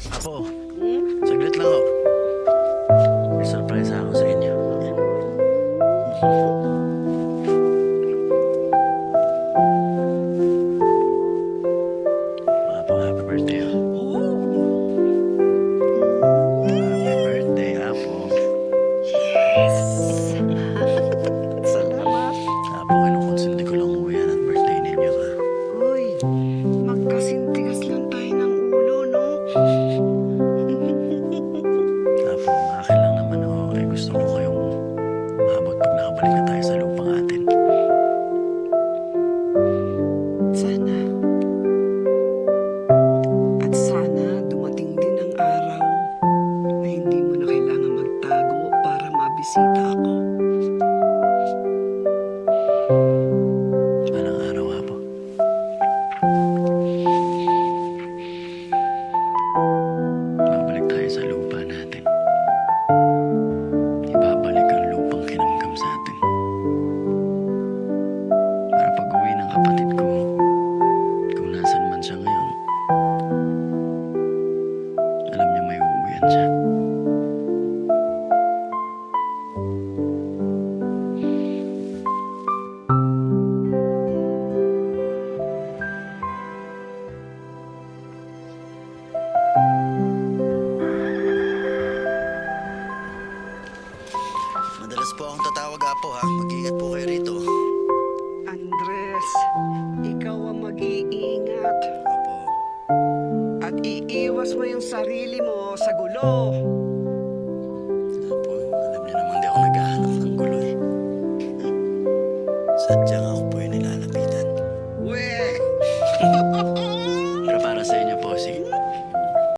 Apo, saglit lang ako. May surprise ako sa inyo. Apo, happy birthday. Happy birthday, Apo. Salamat. Apo, kinukonsinti ko lang uwi yan at birthday ninyo, ha? Uy, magkasintigas lang tayo ng ulo, no? Apo, ang akin lang naman ako ay gusto ko kayong maabot pag nakabalik na tayo sa lupang atin. Sana. At sana dumating din ang araw na hindi mo na kailangan magtago para mabisita ako. Walang araw, Apo. Babalik tayo sa lupa natin. Ibabalik ang lupang kinamkam sa atin. Para pag-uwi ng kapatid ko, kung nasan man siya ngayon, alam niya may uuwian siya. Madalas po akong tatawag, Apo, ha? Mag-ingat po kayo rito. Andres, ikaw ang mag-iingat. Opo. At iiwas mo yung sarili mo sa gulo.